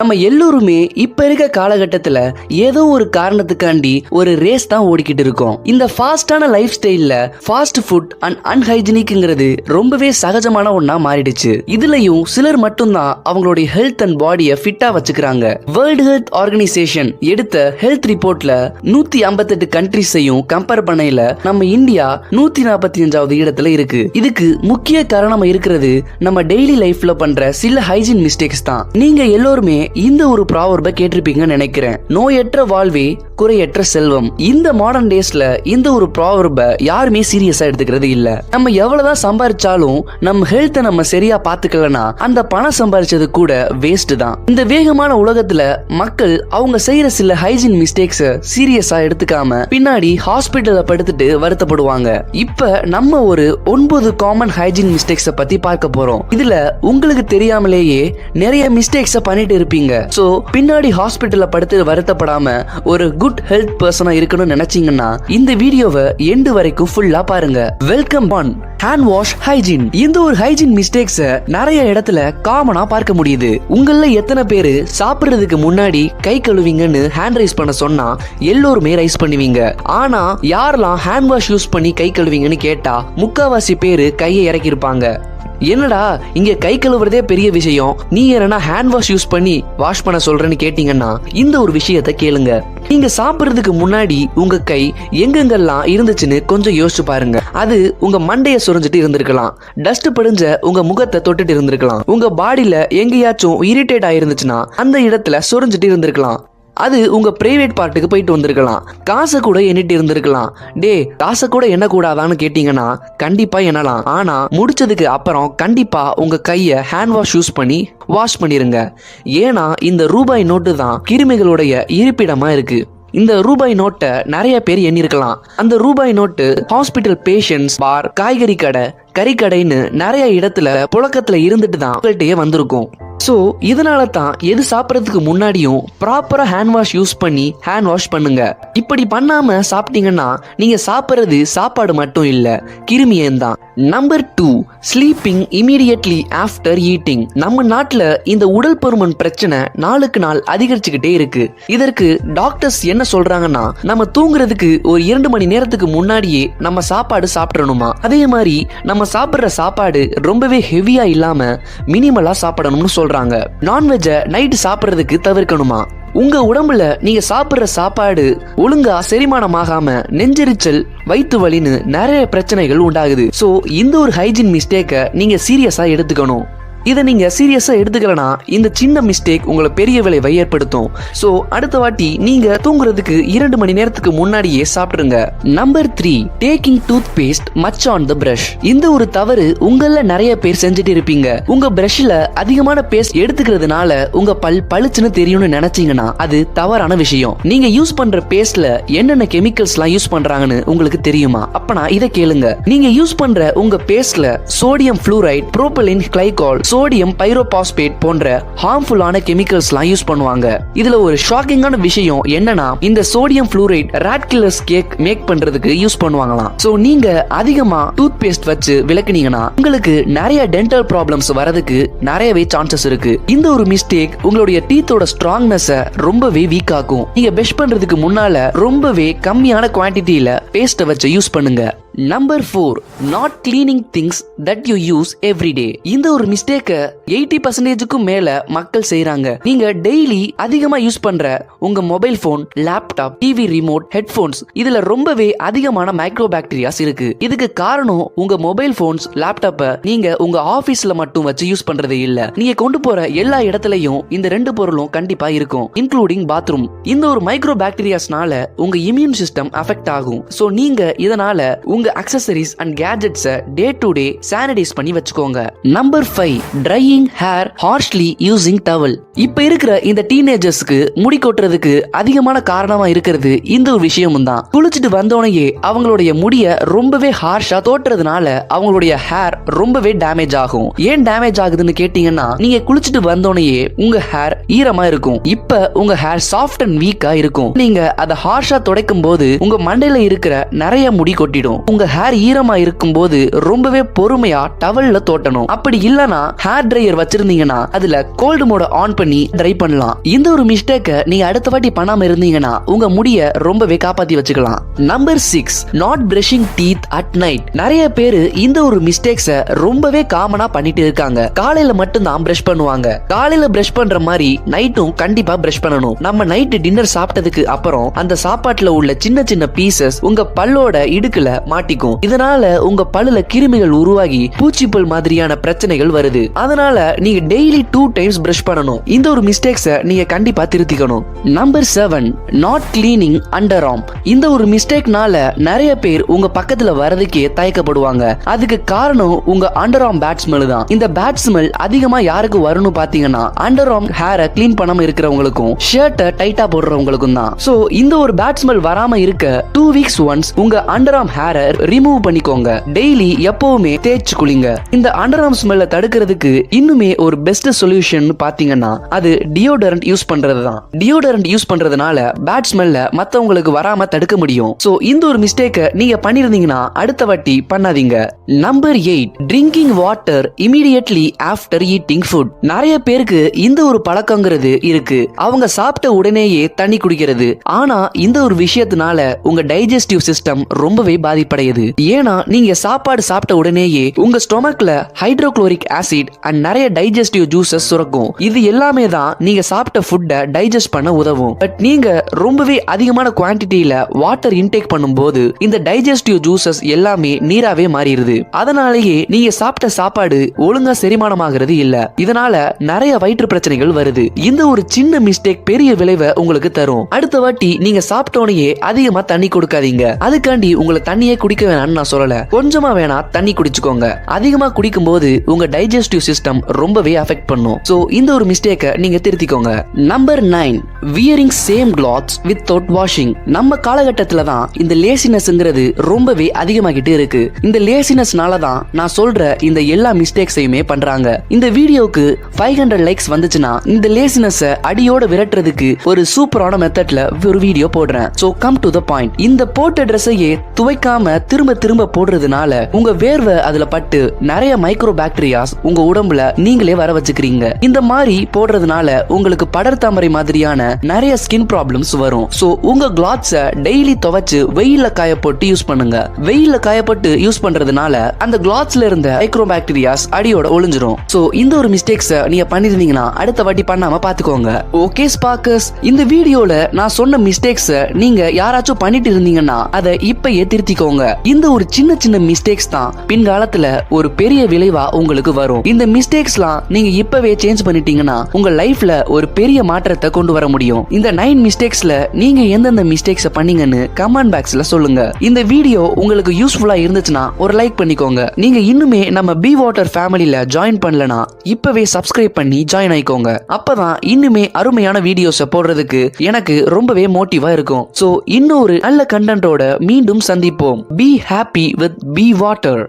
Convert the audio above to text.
நம்ம எல்லோருமே இப்ப இருக்க காலகட்டத்துல ஏதோ ஒரு காரணத்துக்காண்டி ஒரு ரேஸ் தான் ஓடிக்கிட்டு இருக்கோம். இந்த ஃபாஸ்டான லைஃப் ஸ்டைல்ல ஃபாஸ்ட் ஃபுட் அண்ட் அன்ஹைஜீனிக்ங்கிறது ரொம்பவே சகஜமான ஒண்ணா மாறிடுச்சு. இதுலயும் சிலர் மட்டும்தான் அவங்களுடைய ஹெல்த் அண்ட் பாடியை ஃபிட்டா வச்சுக்கிறாங்க. வேர்ல்ட் ஹெல்த் ஆர்கனைசேஷன் எடுத்த ஹெல்த் ரிப்போர்ட்ல 158 கண்ட்ரிஸையும் கம்பேர் பண்ணையில நம்ம இந்தியா 145வது இடத்துல இருக்கு. இதுக்கு முக்கிய காரணமா இருக்கிறது நம்ம டெய்லி லைஃப்ல பண்ற சில ஹைஜீன் மிஸ்டேக்ஸ் தான். நீங்க எல்லோருமே இந்த ஒரு ப்ராவர்பை கேட்டிருப்பீங்கன்னு நினைக்கிறேன். நோயற்ற வாழ்வே குறையற்ற செல்வம். இந்த மாடர்ன் டேஸ்ல இந்த ஒரு ப்ராவர்பை யாருமே சீரியஸா எடுத்துக்கிறது இல்ல. நம்ம எவ்வளவுதான் சம்பாதிச்சாலும் நம்ம ஹெல்த்தை நம்ம சரியா பாத்துக்கலனா அந்த பணம் சம்பாதிச்சது கூட வேஸ்ட் தான். இந்த வேகமான உலகத்துல மக்கள் அவங்க செய்யற சில ஹைஜீன் மிஸ்டேக்ஸ் சீரியஸா எடுத்துக்காம பின்னாடி ஹாஸ்பிட்டல்ல படுத்துட்டு வருத்தப்படுவாங்க. இப்ப நம்ம ஒரு 9 காமன் ஹைஜீன் மிஸ்டேக்ஸ் பத்தி பார்க்க போறோம். இதுல உங்களுக்கு தெரியாமலேயே நிறைய மிஸ்டேக்ஸ் பண்ணிட்டு இருப்பீங்க. சோ பின்னாடி ஹாஸ்பிட்டல்ல படுத்து வருத்தப்படாம ஒரு குட் ஹெல்த் பர்சனா இருக்கணும்னு நினைச்சீங்கன்னா இந்த வீடியோவை எண்டு வரைக்கும் ஃபுல்லா பாருங்க. Welcome on hand wash hygiene. இந்த ஒரு ஹைஜீன் மிஸ்டேக்ஸ் நிறைய இடத்துல காமனா பார்க்க முடியுது. உங்கள எத்தனை பேரு சாப்பிடுறதுக்கு முன்னாடி கை கழுவிங்கன்னு ஹேண்ட் ரைஸ் பண்ண சொன்னா எல்லோருமே ரைஸ் பண்ணுவீங்க. ஆனா யாரெல்லாம் ஹேண்ட் வாஷ் யூஸ் பண்ணி கை கழுவிங்கன்னு கேட்டா முக்காவாசி பேரு கையை இறக்கி இருப்பாங்க. என்னடா இங்க கை கழுவுறதே பெரிய விஷயம், நீ என்னன்னா ஹேண்ட் வாஷ் யூஸ் பண்ணி வாஷ் பண்ண சொல்றேன்னு கேட்டீங்கன்னா இந்த ஒரு விஷயத்த கேளுங்க. நீங்க சாப்பிடுறதுக்கு முன்னாடி உங்க கை எங்கெங்கெல்லாம் இருந்துச்சுன்னு கொஞ்சம் யோசிச்சு பாருங்க. அது உங்க மண்டைய சுரஞ்சிட்டு இருந்திருக்கலாம், டஸ்ட் படிஞ்ச உங்க முகத்தை தொட்டுட்டு இருந்திருக்கலாம், உங்க பாடியில எங்கேயாச்சும் இரிட்டேட் ஆயிருந்துச்சுன்னா அந்த இடத்துல சுரஞ்சிட்டு இருந்திருக்கலாம், அது உங்க பிரைவேட் பார்ட்டுக்கு போயிட்டு வந்திருக்கலாம், காசை கூட எண்ணிட்டு இருந்திருக்கலாம். டே காசை கூட என்ன கூடாதான்னு கேட்டீங்கன்னா கண்டிப்பா எண்ணலாம். ஆனா முடிச்சதுக்கு அப்புறம் கண்டிப்பா உங்க கைய ஹேண்ட் வாஷ் யூஸ் பண்ணி வாஷ் பண்ணிருங்க. ஏன்னா இந்த ரூபாய் நோட்டு தான் கிருமிகளுடைய இருப்பிடமா இருக்கு. இந்த ரூபாய் நோட்டை நிறைய பேர் எண்ணிருக்கலாம். அந்த ரூபாய் நோட்டு ஹாஸ்பிட்டல் பேஷண்ட்ஸ், பார், காய்கறி கடை, கறிக்கடைன்னு நிறைய இடத்துல புழக்கத்துல இருந்துட்டு தான் உங்கள்கிட்டயே வந்திருக்கும். சோ இதனால தான் எது சாப்பிடறதுக்கு முன்னாடியும் ப்ராப்பரா ஹேண்ட் வாஷ் யூஸ் பண்ணி ஹேண்ட் வாஷ் பண்ணுங்க. இப்படி பண்ணாம சாப்பிட்டீங்கன்னா நீங்க சாப்பிடுறது சாப்பாடு மட்டும் இல்ல, கிருமியம் தான். Number 2, sleeping immediately after eating. நம்ம நாட்டுல இந்த உடல் பருமன் பிரச்சனை நாளுக்கு நாள் அதிகரிச்சுக்கிட்டே இருக்கு. இதற்கு டாக்டர்ஸ் என்ன சொல்றாங்கன்னா நம்ம தூங்குறதுக்கு ஒரு 2 மணி நேரத்துக்கு முன்னாடியே நம்ம சாப்பாடு சாப்பிடணுமா. அதே மாதிரி நம்ம சாப்பிடுற சாப்பாடு ரொம்பவே ஹெவியா இல்லாம மினிமலா சாப்பிடணும்னு சொல்றாங்க. நான்வெஜ்ஜை நைட் சாப்பிடுறதுக்கு தவிர்க்கணுமா. உங்க உடம்புல நீங்க சாப்பிடுற சாப்பாடு ஒழுங்கா செரிமானமாகாம நெஞ்செரிச்சல், வயிற்று வலின்னு நிறைய பிரச்சனைகள் உண்டாகுது. சோ இந்த ஒரு ஹைஜீன் மிஸ்டேக்கை நீங்க சீரியஸா எடுத்துக்கணும். இதை நீங்க சீரியஸா எடுத்துக்கலனா இந்த சின்ன மிஸ்டேக் உங்களை பெரிய விளைவை ஏற்படுத்தும். சோ அடுத்த வாட்டி நீங்க தூங்குறதுக்கு 2 மணி நேரத்துக்கு முன்னாடியே சாப்பிடுங்க. Number 3, taking toothpaste much on the brush. இந்த ஒரு தவறு உங்கள நிறைய பேர் செஞ்சுட்டு இருப்பீங்க. உங்க பிரஷ்ல அதிகமான பேஸ்ட் எடுத்துக்கிறதுனால உங்க பல் பளிச்சுன்னு தெரியும்னு நினைச்சீங்கன்னா அது தவறான விஷயம். நீங்க யூஸ் பண்ற பேஸ்ட்ல என்னென்ன கெமிக்கல்ஸ் எல்லாம் யூஸ் பண்றாங்கன்னு உங்களுக்கு தெரியுமா? அப்பனா இதை கேளுங்க. நீங்க யூஸ் பண்ற உங்க பேஸ்ட்ல sodium fluoride, propylene glycol, sodium pyrophosphate போன்ற ஹார்ம்ஃபுல்லான கெமிக்கல்ஸ்லாம் யூஸ் பண்ணுவாங்க. இதுல ஒரு ஷாக்கிங்கான விஷயம் என்னன்னா இந்த sodium fluoride rat killers cake make பண்றதுக்கு யூஸ் பண்ணுவாங்களாம். சோ நீங்க அதிகமா டூத் பேஸ்ட் வச்சு விளக்குனீங்கன்னா உங்களுக்கு நிறைய டென்டல் ப்ராப்ளம்ஸ் வரதுக்கு நிறையவே சான்சஸ் இருக்கு. இந்த ஒரு மிஸ்டேக் உங்களுடைய டீத்தோட ஸ்ட்ராங்னஸ் ரொம்பவே வீக் ஆக்கும். நீங்க பிரஷ் பண்றதுக்கு முன்னால ரொம்பவே கம்மியான குவான்டிட்டியில பேஸ்ட்டை வச்சு யூஸ் பண்ணுங்க. Number 4, not cleaning things that you use every day. இந்த ஒரு மிஸ்டேக்க 80%க்கும் மேல மக்கள் செய்யறாங்க. நீங்க டெய்லி அதிகமா யூஸ் பண்ற உங்க mobile phone, laptop, TV remote, headphones இதுல ரொம்பவே அதிகமான மைக்ரோ பாக்டீரியாஸ் இருக்கு. இதுக்கு காரணம் உங்க மொபைல் போன்ஸ், லேப்டாப்பை நீங்க உங்க ஆபீஸ்ல மட்டும் வச்சு யூஸ் பண்றது இல்ல. நீங்க கொண்டு போற எல்லா இடத்துலயும் இந்த 2 பொருளும் கண்டிப்பா இருக்கும், இன்க்ளூடிங் பாத்ரூம். இந்த ஒரு மைக்ரோ பாக்டீரியாஸ்னால உங்க இம்யூன் சிஸ்டம் அஃபெக்ட் ஆகும். சோ நீங்க இதனால உங்க அக்சஸரீஸ் அண்ட் கேட்ஜெட்ஸை டே டு டே சானிடைஸ் பண்ணி வச்சுக்கோங்க. Number 5, drying hair harshly using towel. இப்ப இருக்கிற இந்த டீனேஜர்ஸ்க்கு முடி கொட்டுறதுக்கு அதிகமான காரணமா இருக்கிறது இந்த ஒரு விஷயமும் தான். குளிச்சுட்டு வந்தோடனே அவங்களுடைய முடிய ரொம்பவே ஹார்ஷா தோட்டுறதுனால அவங்களுடைய ஹேர் ரொம்பவே டேமேஜ் ஆகும். ஏன் டேமேஜ் ஆகுதுன்னு கேட்டீங்கன்னா நீங்க குளிச்சுட்டு வந்தோடனே உங்க ஹேர் ஈரமா இருக்கும். இப்ப உங்க ஹேர் சாஃப்ட் அண்ட் வீக்கா இருக்கும். நீங்க அதை ஹார்ஷா துடைக்கும் போது உங்க மண்டையில இருக்கிற நிறைய முடி கொட்டிடும். உங்க ஹேர் ஈரமா இருக்கும் போது ரொம்பவே பொறுமையா டவல்ல தோட்டணும். அப்படி இல்லனா ஹேர் ட்ரையர் வச்சிருந்தீங்கன்னா அதுல கோல்டு மோட ஆன் பண்ணி ட்ரை பண்ணலாம். இந்த ஒரு மிஸ்டேக்க நீங்க அடுத்த வாட்டி பண்ணாம இருந்தீங்கன்னா உங்க முடிய ரொம்பவே காப்பாத்தி வச்சுக்கலாம். Number 6, not brushing teeth at night. நிறைய பேரு இந்த ஒரு மிஸ்டேக்ஸ ரொம்பவே காமனா பண்ணிட்டு இருக்காங்க. காலையில மட்டும் தான் பிரஷ் பண்ணுவாங்க. காலையில பிரஷ் பண்ற மாதிரி நைட்டும் கண்டிப்பா பிரஷ் பண்ணணும். நம்ம நைட் டின்னர் சாப்பிட்டதுக்கு அப்புறம் அந்த சாப்பாட்டுல உள்ள சின்ன சின்ன பீசஸ் உங்க பல்லோட இடுக்குல மாட்டிக்கும். இதனால உங்க பல்லுல கிருமிகள் உருவாகி பூச்சிப்புல் மாதிரியான பிரச்சனைகள் வருது. அதனால நீங்க டெய்லி 2 டைம்ஸ் பிரஷ் பண்ணணும். இந்த ஒரு மிஸ்டேக்ஸ நீங்க கண்டிப்பா திருத்திக்கணும். Number 7, not cleaning underarm. இந்த ஒரு மிஸ்டேக்னால நிறைய பேர் உங்க பக்கத்துல வரதுக்கே தயக்கப்படுவாங்க. அதுக்கு காரணம் உங்க அண்டர் ஆர்ம் பேட் ஸ்மெல் தான். இந்த பேட் ஸ்மெல் அதிகமா யாருக்கு வரும்னு பாத்தீங்கன்னா அண்டர் ஆர்ம் ஹேரை கிளீன் பண்ணாம இருக்கிறவங்களுக்கும் ஷர்ட்டை டைட்டா போடுறவங்களுக்கும் தான். சோ இந்த ஒரு பேட் ஸ்மெல் வராம இருக்க 2 வீக்ஸ் ஒன்ஸ் உங்க அண்டர் ஆர்ம் ஹேரை ரிமூவ் பண்ணிக்கோங்க. டெய்லி எப்பவுமே தேய்ச்சு குளிங்க. இந்த அண்டர் ஆர்ம் ஸ்மெல்ல தடுக்கிறதுக்கு இன்னுமே ஒரு பெஸ்ட் சொல்யூஷன் பாத்தீங்கன்னா அது டியோடரண்ட் யூஸ் பண்றது தான். டியோடரண்ட் யூஸ் பண்றதுனால பேட் ஸ்மெல்ல மத்தவங்களுக்கு வராம தடுக்க முடியும். சோ இந்த ஒரு மிஸ்டேக்க நீங்க பண்ணிருந்தீங்கன்னா அடுத்த வாட்டி பண்ணாதீங்க. Number 8, drinking water immediately after eating food. நிறைய பேருக்கு இந்த ஒரு பழக்கங்கிறது இருக்கு. அவங்க சாப்பிட்ட உடனேயே தண்ணி குடிக்கிறது. ஆனா இந்த ஒரு விஷயத்தினால உங்க டைஜஸ்டிவ் சிஸ்டம் ரொம்பவே பாதிப்படையுது. ஏன்னா நீங்க சாப்பாடு சாப்பிட்ட உடனேயே உங்க ஸ்டொமக்ல ஹைட்ரோகுளோரிக் ஆசிட் அண்ட் நிறைய டைஜஸ்டிவ் ஜூசஸ் சுரக்கும். இது எல்லாமே தான் நீங்க சாப்பிட்ட ஃபுட்டை டைஜஸ்ட் பண்ண உதவும். பட் நீங்க ரொம்பவே அதிகமான குவான்டிட்டியில வாட்டர் இன்டேக் பண்ணும்போது இந்த டைஜஸ்டிவ் ஜூசஸ் எல்லாமே நீராவே மாறிடுது. அதனாலேயே நீங்க சாப்பிட்ட சாப்பாடு ஒழுங்கா செரிமானமாகிறது இல்ல. இதனால நிறைய வயிற்று பிரச்சனைகள் வருது. இந்த ஒரு சின்ன மிஸ்டேக் பெரிய விளைவை உங்களுக்கு தரும். அடுத்த வாட்டி நீங்க சாப்பிட்டோனையே அதிகமா தண்ணி கொடுக்காதீங்க. அதுக்காண்டி உங்களை தண்ணியே குடிக்க வேணாம்னு நான் சொல்லல. கொஞ்சமா வேணா தண்ணி குடிச்சுக்கோங்க. அதிகமா குடிக்கும் போது உங்க டைஜஸ்டிவ் சிஸ்டம் ரொம்பவே அஃபெக்ட் பண்ணும். சோ இந்த ஒரு மிஸ்டேக்க நீங்க திருத்திக்கோங்க. Number 9, wearing same clothes without washing. நம்ம காலகட்டத்துல தான் இந்த லேசினஸ்ங்கிறது ரொம்பவே அதிகமாகிட்டு இருக்கு. இந்த லேசினஸ்னால தான் நான் சொல்ற இந்த எல்லா மிஸ்டேக்ஸையுமே பண்றாங்க. இந்த வீடியோக்கு 500 லைக்ஸ் வந்துச்சுன்னா இந்த லேசினஸ் அடியோட விரட்டுறதுக்கு ஒரு சூப்பரான மெத்தட்ல ஒரு வீடியோ போடுறேன். So come to the point. இந்த போட்ட ட்ரெஸ்ஸையே துவைக்காம திரும்ப திரும்ப போடுறதுனால உங்க வேர்வை அதுல பட்டு நிறைய மைக்ரோ பாக்டீரியாஸ் உங்க உடம்புல நீங்களே வர வச்சுக்கிறீங்க. இந்த மாதிரி போடுறதுனால உங்களுக்கு படர்தாமரை மாதிரியான நிறைய ஸ்கின் ப்ராப்ளம்ஸ் வரும். சோ உங்க கிளாத்ஸ டெய்லி துவைச்சு வெயில்ல காய போட்டு யூஸ் பண்ணுங்க. வெயில்ல காய போட்டு யூஸ் பண்றதுனால அந்த கிளாத்ஸ்ல இருந்த மைக்ரோ பாக்டீரியாஸ் அடியோட ஒளிஞ்சிரும். சோ இந்த ஒரு மிஸ்டேக்ஸ நீங்க பண்ணிருந்தீங்கன்னா அடுத்த வாட்டி பண்ணாம பாத்துக்கோங்க. ஓகே ஸ்பார்க்கர்ஸ், இந்த வீடியோல நான் சொன்ன மிஸ்டேக்ஸ் நீங்க யாராச்சும் பண்ணிட்டு இருந்தீங்கன்னா அதை இப்பயே திருத்திக்கோங்க. இந்த ஒரு சின்ன சின்ன மிஸ்டேக்ஸ் தான் பின்காலத்துல ஒரு பெரிய விளைவா உங்களுக்கு வரும். இந்த மிஸ்டேக்ஸ்லாம் நீங்க இப்பவே சேஞ்ச் பண்ணிட்டீங்கன்னா உங்க லைஃப்ல ஒரு பெரிய மாற்றத்தை கொண்டு வர முடியும். இந்த 9 மிஸ்டேக்ஸ்ல நீங்க எந்தெந்த மிஸ்டேக்ஸ் பண்ணீங்கன்னு கமெண்ட் பாக்ஸ்ல சொல்லுங்க. இந்த வீடியோ உங்களுக்கு யூஸ்ஃபுல்லா இருந்துச்சுன்னா ஒரு லைக் பண்ணிக்கோங்க. நீங்க இன்னுமே நம்ம பி வாட்டர் ஃபேமிலில ஜாயின் பண்ணலனா இப்பவே சப்ஸ்கிரைப் பண்ணி ஜாயின் ஆயிக்கோங்க. அப்பதான் இன்னுமே அருமையான வீடியோஸ் போடுறதுக்கு எனக்கு ரொம்பவே மோட்டிவா இருக்கும். சோ இன்னொரு நல்ல கண்டென்ட்டோட மீண்டும் சந்திப்போம். Be happy with B water.